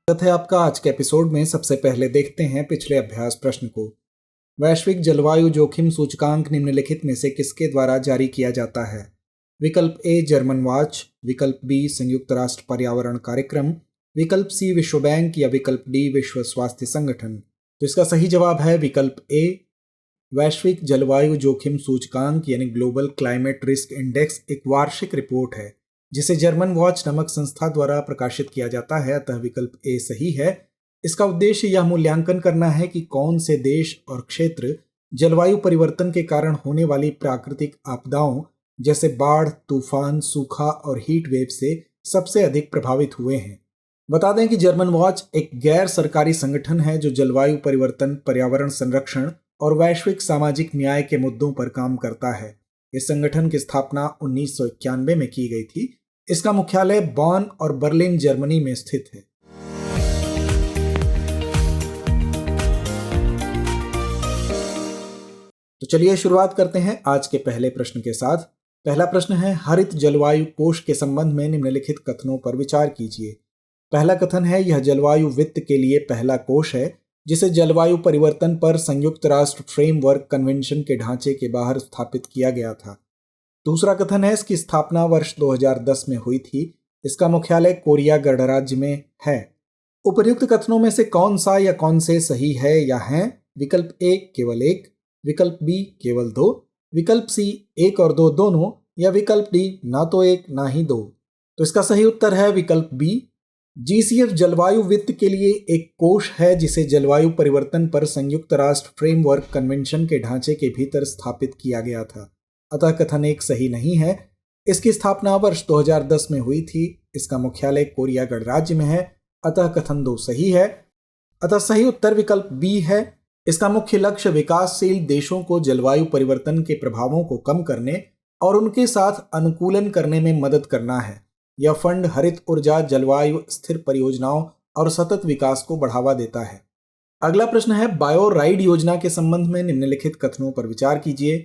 स्वागत है आपका आज के एपिसोड में। सबसे पहले देखते हैं पिछले अभ्यास प्रश्न को। वैश्विक जलवायु जोखिम सूचकांक निम्नलिखित में से किसके द्वारा जारी किया जाता है? विकल्प ए जर्मन वॉच, विकल्प बी संयुक्त राष्ट्र पर्यावरण कार्यक्रम, विकल्प सी विश्व बैंक या विकल्प डी विश्व स्वास्थ्य संगठन। तो इसका सही जवाब है विकल्प ए। वैश्विक जलवायु जोखिम सूचकांक यानी ग्लोबल क्लाइमेट रिस्क इंडेक्स एक वार्षिक रिपोर्ट है जिसे जर्मन वॉच नामक संस्था द्वारा प्रकाशित किया जाता है, अतः विकल्प ए सही है। इसका उद्देश्य यह मूल्यांकन करना है कि कौन से देश और क्षेत्र जलवायु परिवर्तन के कारण होने वाली प्राकृतिक आपदाओं जैसे बाढ़, तूफान, सूखा और हीट वेव से सबसे अधिक प्रभावित हुए हैं। बता दें कि जर्मन वॉच एक गैर सरकारी संगठन है जो जलवायु परिवर्तन, पर्यावरण संरक्षण और वैश्विक सामाजिक न्याय के मुद्दों पर काम करता है। इस संगठन की स्थापना 1991 में की गई थी। इसका मुख्यालय बॉन और बर्लिन जर्मनी में स्थित है। तो चलिए शुरुआत करते हैं आज के पहले प्रश्न के साथ। पहला प्रश्न है, हरित जलवायु कोष के संबंध में निम्नलिखित कथनों पर विचार कीजिए। पहला कथन है, यह जलवायु वित्त के लिए पहला कोष है जिसे जलवायु परिवर्तन पर संयुक्त राष्ट्र फ्रेमवर्क कन्वेंशन के ढांचे के बाहर स्थापित किया गया था। दूसरा कथन है, इसकी स्थापना वर्ष 2010 में हुई थी। इसका मुख्यालय कोरिया गणराज्य में है। उपर्युक्त कथनों में से कौन सा या कौन से सही है या हैं? विकल्प ए केवल एक, विकल्प बी केवल दो, विकल्प सी एक और दो दोनों या विकल्प डी ना तो एक ना ही दो। तो इसका सही उत्तर है विकल्प बी। जीसीएफ जलवायु वित्त के लिए एक कोष है जिसे जलवायु परिवर्तन पर संयुक्त राष्ट्र फ्रेमवर्क कन्वेंशन के ढांचे के भीतर स्थापित किया गया था, अतः कथन एक सही नहीं है। इसकी स्थापना वर्ष 2010 में हुई थी। इसका मुख्यालय कोरिया गणराज्य में है, अतः कथन दो सही है। अतः सही उत्तर विकल्प बी है। इसका मुख्य लक्ष्य विकासशील देशों को जलवायु परिवर्तन के प्रभावों को कम करने और उनके साथ अनुकूलन करने में मदद करना है। यह फंड हरित ऊर्जा, जलवायु स्थिर परियोजनाओं और सतत विकास को बढ़ावा देता है। अगला प्रश्न है, बायो राइड योजना के संबंध में निम्नलिखित कथनों पर विचार कीजिए।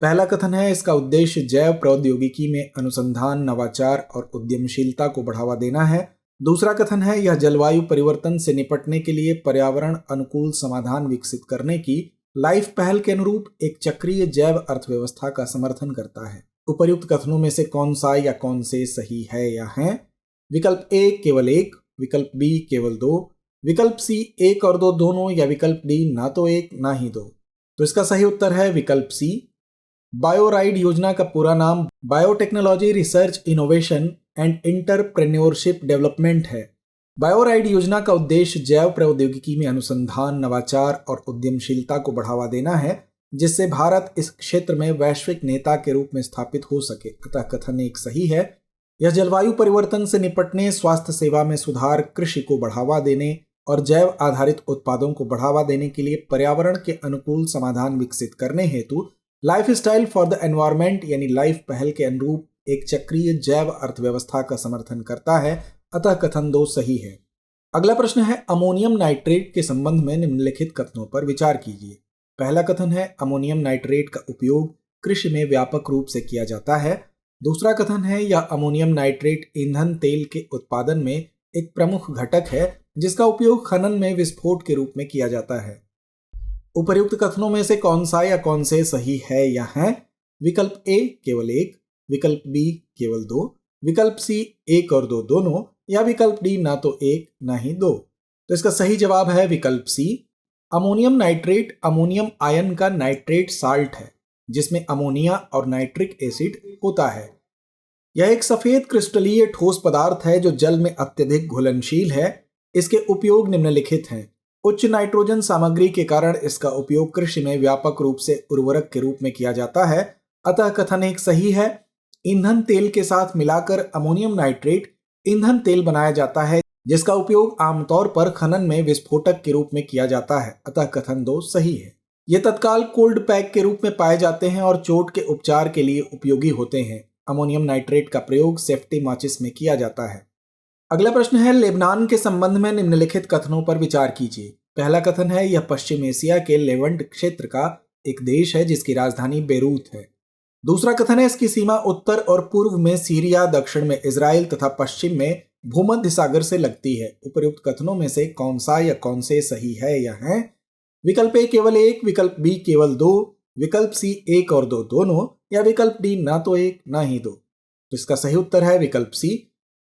पहला कथन है, इसका उद्देश्य जैव प्रौद्योगिकी में अनुसंधान, नवाचार और उद्यमशीलता को बढ़ावा देना है। दूसरा कथन है, यह जलवायु परिवर्तन से निपटने के लिए पर्यावरण अनुकूल समाधान विकसित करने की लाइफ पहल के अनुरूप एक चक्रीय जैव अर्थव्यवस्था का समर्थन करता है। उपर्युक्त कथनों में से कौन सा या कौन से सही है या हैं? विकल्प ए केवल एक, विकल्प बी केवल दो, विकल्प सी एक और दो दोनों या विकल्प डी ना तो एक ना ही दो। तो इसका सही उत्तर है विकल्प सी। बायोराइड योजना का पूरा नाम biotechnology research innovation and entrepreneurship development है। बायोराइड योजना का उद्देश्य जैव प्रौद्योगिकी में अनुसंधान, नवाचार और उद्यमशीलता को बढ़ावा देना है जिससे भारत इस क्षेत्र में वैश्विक नेता के रूप में स्थापित हो सके, अतः कथन एक सही है। यह जलवायु परिवर्तन से निपटने, स्वास्थ्य सेवा में सुधार, कृषि को बढ़ावा देने और जैव आधारित उत्पादों को बढ़ावा देने के लिए पर्यावरण के अनुकूल समाधान विकसित करने हेतु life style for the environment यानी लाइफ पहल के अनुरूप एक चक्रीय जैव अर्थव्यवस्था का समर्थन करता है, अतः कथन दो सही है। अगला प्रश्न है, अमोनियम नाइट्रेट के संबंध में निम्नलिखित कथनों पर विचार कीजिए। पहला कथन है, अमोनियम नाइट्रेट का उपयोग कृषि में व्यापक रूप से किया जाता है। दूसरा कथन है, यह अमोनियम नाइट्रेट ईंधन तेल के उत्पादन में एक प्रमुख घटक है जिसका उपयोग खनन में विस्फोट के रूप में किया जाता है। उपर्युक्त कथनों में से कौन सा या कौन से सही है या हैं? विकल्प ए केवल एक, विकल्प बी केवल दो, विकल्प सी एक और दो दोनों या विकल्प डी ना तो एक ना ही दो। तो इसका सही जवाब है विकल्प सी। अमोनियम नाइट्रेट अमोनियम आयन का नाइट्रेट साल्ट है जिसमें अमोनिया और नाइट्रिक एसिड होता है। यह एक सफेद क्रिस्टलीय ठोस पदार्थ है जो जल में अत्यधिक घुलनशील है। इसके उपयोग निम्नलिखित हैं। उच्च नाइट्रोजन सामग्री के कारण इसका उपयोग कृषि में व्यापक रूप से उर्वरक के रूप में किया जाता है, अतः कथन एक सही है। ईंधन तेल के साथ मिलाकर अमोनियम नाइट्रेट ईंधन तेल बनाया जाता है जिसका उपयोग आमतौर पर खनन में विस्फोटक के रूप में किया जाता है, अतः कथन दो सही है। ये तत्काल कोल्ड पैक के रूप में पाए जाते हैं और चोट के उपचार के लिए उपयोगी होते हैं। अमोनियम नाइट्रेट का प्रयोग सेफ्टी माचिस में किया जाता है। अगला प्रश्न है, लेबनान के संबंध में निम्नलिखित कथनों पर विचार कीजिए। पहला कथन है, यह पश्चिम एशिया के लेवंट क्षेत्र का एक देश है जिसकी राजधानी बेरूत है। दूसरा कथन है, इसकी सीमा उत्तर और पूर्व में सीरिया, दक्षिण में इजराइल तथा पश्चिम में भूमध्य सागर से लगती है। उपर्युक्त कथनों में से कौन सा या कौन से सही है या हैं? विकल्प ए केवल एक, विकल्प बी केवल दो, विकल्प सी एक और दो दोनों, या विकल्प डी ना तो एक ना ही दो। तो इसका सही उत्तर है विकल्प सी।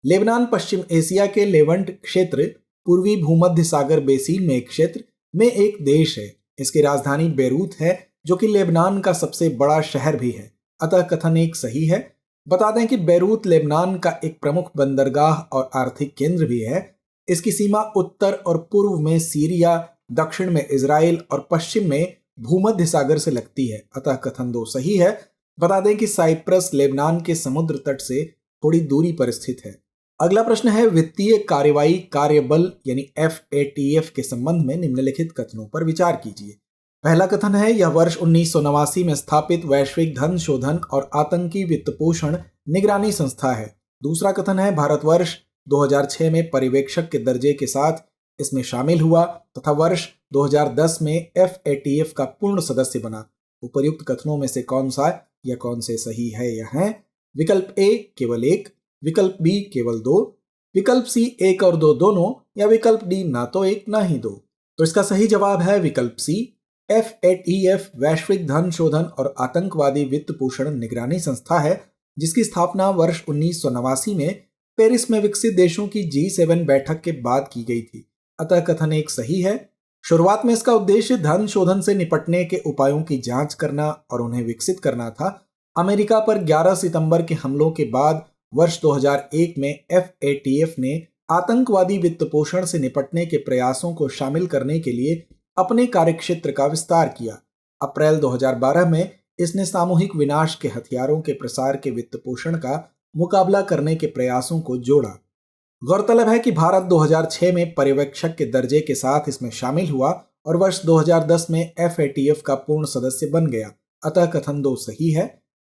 लेबनान पश्चिम एशिया के लेवंट क्षेत्र, पूर्वी भूमध्य सागर बेसिन में एक क्षेत्र में एक देश है। इसकी राजधानी बेरूत है, जो कि लेबनान का सबसे बड़ा शहर भी है। अतः कथन एक सही है। बता दें कि बेरूत लेबनान का एक प्रमुख बंदरगाह और आर्थिक केंद्र भी है। इसकी सीमा उत्तर और पूर्व में सीरिया, दक्षिण में इजराइल और पश्चिम में भूमध्य सागर से लगती है। अतः कथन दो सही है। बता दें कि साइप्रस लेबनान के समुद्र तट से थोड़ी दूरी पर स्थित है। अगला प्रश्न है वित्तीय कार्रवाई कार्यबल यानी FATF के संबंध में निम्नलिखित कथनों पर विचार कीजिए। पहला कथन है यह वर्ष 1989 में स्थापित वैश्विक धन शोधन और आतंकी वित्तपोषण निगरानी संस्था है। दूसरा कथन है भारतवर्ष 2006 में पर्यवेक्षक के दर्जे के साथ इसमें शामिल हुआ तथा वर्ष 2010 में FATF का पूर्ण सदस्य बना। उपर्युक्त कथनों में से कौन सा या कौन से सही है या हैं? विकल्प ए केवल एक, विकल्प बी केवल दो, विकल्प सी एक और दो दोनों, या विकल्प डी ना तो एक ना ही दो। तो इसका सही जवाब है विकल्प सी। FATF वैश्विक धन शोधन और आतंकवादी वित्त पोषण निगरानी संस्था है, जिसकी स्थापना वर्ष 1989 में पेरिस में विकसित देशों की G7 बैठक के बाद की गई थी। अतः कथन एक सही है। शुरुआत में इसका उद्देश्य धन शोधन से निपटने के उपायों की जांच करना और उन्हें विकसित करना था। अमेरिका पर 11 सितंबर के हमलों के बाद वर्ष 2001 में FATF ने आतंकवादी वित्तपोषण से निपटने के प्रयासों को शामिल करने के लिए अपने कार्यक्षेत्र का विस्तार किया। अप्रैल 2012 में इसने सामूहिक विनाश के हथियारों के प्रसार के वित्तपोषण का मुकाबला करने के प्रयासों को जोड़ा। गौरतलब है कि भारत 2006 में पर्यवेक्षक के दर्जे के साथ इसमें शामिल हुआ और वर्ष 2010 में FATF का पूर्ण सदस्य बन गया। अतः कथन दो सही है।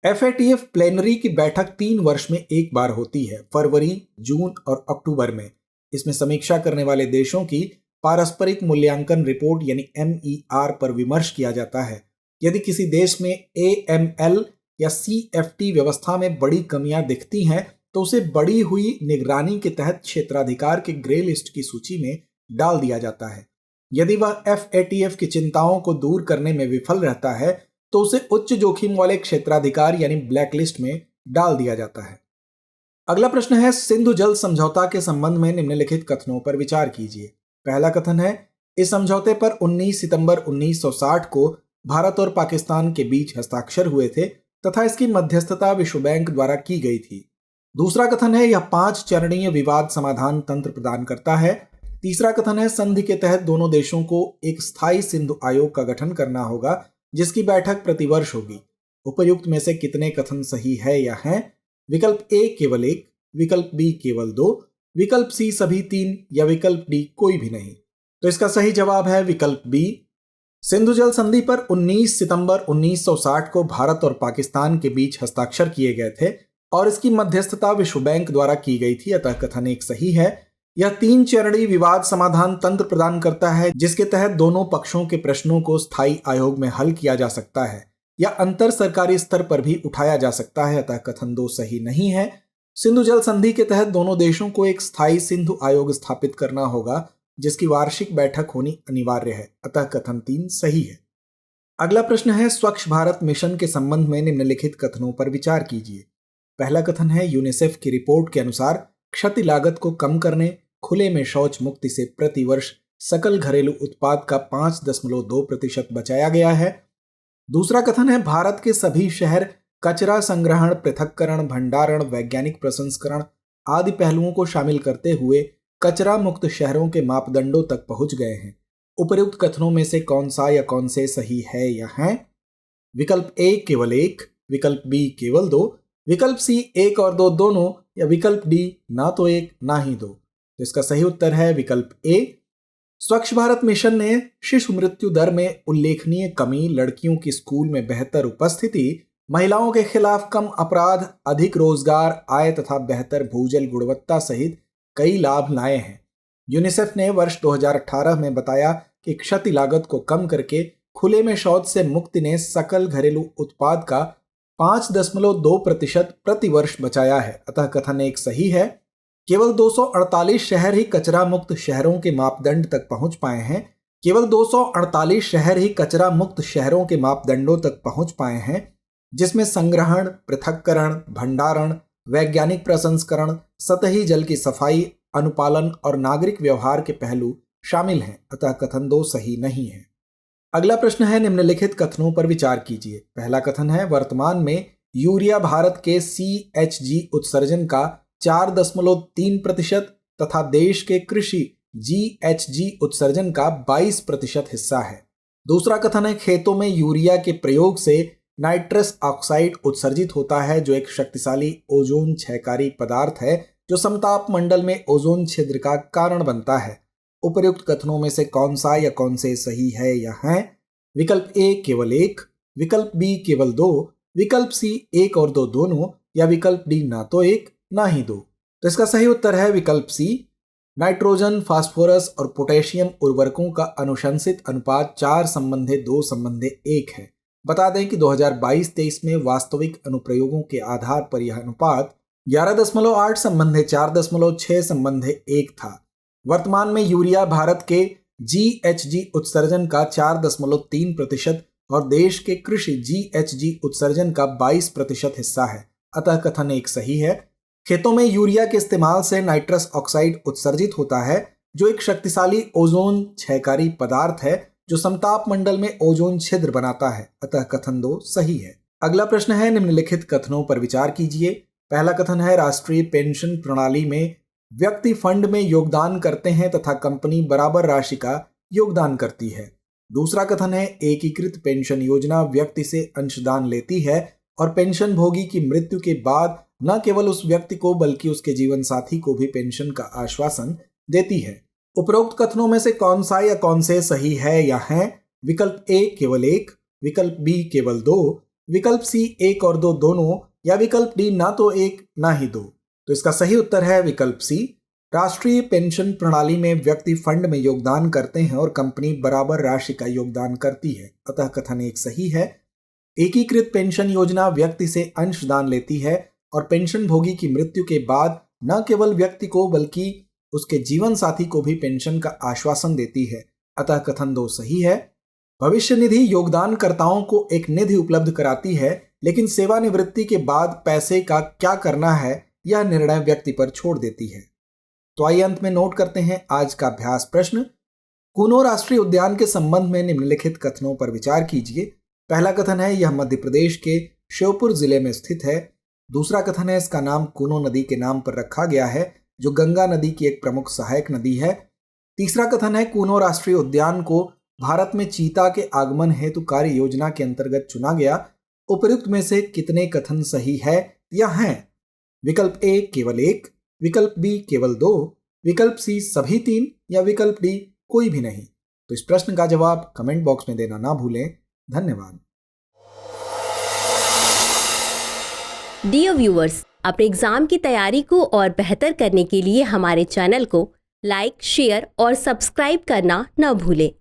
FATF प्लेनरी की बैठक 3 वर्ष में एक बार होती है, फरवरी, जून और अक्टूबर में। इसमें समीक्षा करने वाले देशों की पारस्परिक मूल्यांकन रिपोर्ट यानी MER पर विमर्श किया जाता है। यदि किसी देश में AML या CFT व्यवस्था में बड़ी कमियां दिखती हैं तो उसे बढ़ी हुई निगरानी के तहत क्षेत्राधिकार के ग्रे लिस्ट की सूची में डाल दिया जाता है। यदि वह FATF की चिंताओं को दूर करने में विफल रहता है तो उसे उच्च जोखिम वाले क्षेत्राधिकार यानी ब्लैक लिस्ट में डाल दिया जाता है। अगला प्रश्न है सिंधु जल समझौता के संबंध में निम्नलिखित कथनों पर विचार कीजिए। पहला कथन है इस समझौते पर 19 सितंबर 1960 को भारत और पाकिस्तान के बीच हस्ताक्षर हुए थे तथा इसकी मध्यस्थता विश्व बैंक द्वारा की गई थी। दूसरा कथन है यह 5 चरणीय विवाद समाधान तंत्र प्रदान करता है। तीसरा कथन है संधि के तहत दोनों देशों को एक स्थायी सिंधु आयोग का गठन करना होगा जिसकी बैठक प्रतिवर्ष होगी। उपर्युक्त में से कितने कथन सही है या हैं? विकल्प ए केवल एक, विकल्प बी केवल दो, विकल्प सी सभी 3, या विकल्प डी कोई भी नहीं। तो इसका सही जवाब है विकल्प बी। सिंधु जल संधि पर 19 सितंबर 1960 को भारत और पाकिस्तान के बीच हस्ताक्षर किए गए थे और इसकी मध्यस्थता विश्व बैंक द्वारा की गई थी। अतः कथन एक सही है। यह 3 चरणीय विवाद समाधान तंत्र प्रदान करता है जिसके तहत दोनों पक्षों के प्रश्नों को स्थायी आयोग में हल किया जा सकता है या अंतर सरकारी स्तर पर भी उठाया जा सकता है। अतः कथन 2 सही नहीं है। सिंधु जल संधि के तहत दोनों देशों को एक स्थायी सिंधु आयोग स्थापित करना होगा जिसकी वार्षिक बैठक होनी अनिवार्य है। अतः कथन 3 सही है। अगला प्रश्न है स्वच्छ भारत मिशन के संबंध में निम्नलिखित कथनों पर विचार कीजिए। पहला कथन है यूनिसेफ की रिपोर्ट के अनुसार क्षति लागत को कम करने, खुले में शौच मुक्ति से प्रतिवर्ष सकल घरेलू उत्पाद का 5.2% बचाया गया है। दूसरा कथन है भारत के सभी शहर कचरा संग्रहण, पृथक्करण, भंडारण, वैज्ञानिक प्रसंस्करण आदि पहलुओं को शामिल करते हुए कचरा मुक्त शहरों के मापदंडों तक पहुंच गए हैं। उपर्युक्त कथनों में से कौन सा या कौन से सही है या हैं? विकल्प ए केवल एक, विकल्प बी केवल दो, विकल्प सी एक और दो दोनों, या विकल्प डी ना तो एक ना ही दो। तो इसका सही उत्तर है विकल्प ए। स्वच्छ भारत मिशन ने शिशु मृत्यु दर में उल्लेखनीय कमी, लड़कियों की स्कूल में बेहतर उपस्थिति, महिलाओं के खिलाफ कम अपराध, अधिक रोजगार, आय तथा बेहतर भूजल गुणवत्ता सहित कई लाभ लाए हैं। यूनिसेफ ने वर्ष 2018 में बताया कि क्षति लागत को कम करके खुले में शौच से मुक्ति ने सकल घरेलू उत्पाद का 5.2% प्रतिवर्ष बचाया है। अतः कथन एक सही है। केवल 248 शहर ही कचरा मुक्त शहरों के मापदंड तक पहुंच पाए हैं। केवल 248 शहर ही कचरा मुक्त शहरों के मापदंडों तक पहुंच पाए हैं, जिसमें संग्रहण, पृथक्करण, भंडारण, वैज्ञानिक प्रसंस्करण, सतही जल की सफाई, अनुपालन और नागरिक व्यवहार के पहलू शामिल हैं। अतः कथन 2 सही नहीं है। अगला प्रश्न है, निम्नलिखित कथनों पर विचार कीजिए। पहला कथन है, वर्तमान में यूरिया भारत के CHG उत्सर्जन का 4.3% तथा देश के कृषि GHG उत्सर्जन का 22% हिस्सा है। दूसरा कथन है, खेतों में यूरिया के प्रयोग से नाइट्रस ऑक्साइड उत्सर्जित होता है, जो एक शक्तिशाली ओजोन क्षयकारी पदार्थ है जो समताप मंडल में ओजोन छिद्र का कारण बनता है। उपर्युक्त कथनों में से कौन सा या कौन से सही है या हैं? विकल्प ए केवल 1, विकल्प बी केवल 2, विकल्प सी 1 और 2 दोनों, या विकल्प डी ना तो 1 ना ही 2। तो इसका सही उत्तर है विकल्प सी। नाइट्रोजन, फास्फोरस और पोटेशियम उर्वरकों का अनुशंसित अनुपात 4:2:1 है। बता दें कि 2022-23 में वास्तविक अनुप्रयोगों के आधार पर यह अनुपात 11.8:4.6:1 था। वर्तमान में यूरिया भारत के GHG उत्सर्जन का 4.3% और देश के कृषि GHG उत्सर्जन का 22% हिस्सा है। अतः कथन 1 सही है। खेतों में यूरिया के इस्तेमाल से नाइट्रस ऑक्साइड उत्सर्जित होता है, जो एक शक्तिशाली ओजोन क्षयकारी पदार्थ है जो समताप मंडल में ओजोन छिद्र बनाता है। अतः कथन 2 सही है। अगला प्रश्न है, निम्नलिखित कथनों पर विचार कीजिए। पहला कथन है, राष्ट्रीय पेंशन प्रणाली में व्यक्ति फंड में योगदान करते हैं तथा कंपनी बराबर राशि का योगदान करती है। दूसरा कथन है, एकीकृत पेंशन योजना व्यक्ति से अंशदान लेती है और पेंशन भोगी की मृत्यु के बाद न केवल उस व्यक्ति को बल्कि उसके जीवन साथी को भी पेंशन का आश्वासन देती है। उपरोक्त कथनों में से कौन सा या कौन से सही है या हैं? विकल्प ए केवल 1, विकल्प बी केवल 2, विकल्प सी 1 और 2 दोनों, या विकल्प डी ना तो 1 ना ही 2। तो इसका सही उत्तर है विकल्प सी। राष्ट्रीय पेंशन प्रणाली में व्यक्ति फंड में योगदान करते हैं और कंपनी बराबर राशि का योगदान करती है। अतः कथन 1 सही है। एकीकृत पेंशन योजना व्यक्ति से अंशदान लेती है और पेंशन भोगी की मृत्यु के बाद न केवल व्यक्ति को बल्कि उसके जीवन साथी को भी पेंशन का आश्वासन देती है। अतः कथन 2 सही है। भविष्य निधि योगदानकर्ताओं को एक निधि उपलब्ध कराती है, लेकिन सेवानिवृत्ति के बाद पैसे का क्या करना है यह निर्णय व्यक्ति पर छोड़ देती है। तो आइए अंत में नोट करते हैं आज का अभ्यास प्रश्न। कूनो राष्ट्रीय उद्यान के संबंध में निम्नलिखित कथनों पर विचार कीजिए। पहला कथन है, यह मध्य प्रदेश के श्योपुर जिले में स्थित है। दूसरा कथन है, इसका नाम कूनो नदी के नाम पर रखा गया है, जो गंगा नदी की एक प्रमुख सहायक नदी है। तीसरा कथन है, कूनो राष्ट्रीय उद्यान को भारत में चीता के आगमन हेतु कार्य योजना के अंतर्गत चुना गया। उपयुक्त में से कितने कथन सही है या हैं? विकल्प ए केवल 1, विकल्प बी केवल 2, विकल्प सी सभी 3, या विकल्प डी कोई भी नहीं। तो इस प्रश्न का जवाब कमेंट बॉक्स में देना ना भूलें। धन्यवाद। डियर व्यूअर्स, अपने एग्जाम की तैयारी को और बेहतर करने के लिए हमारे चैनल को लाइक, शेयर और सब्सक्राइब करना न भूलें।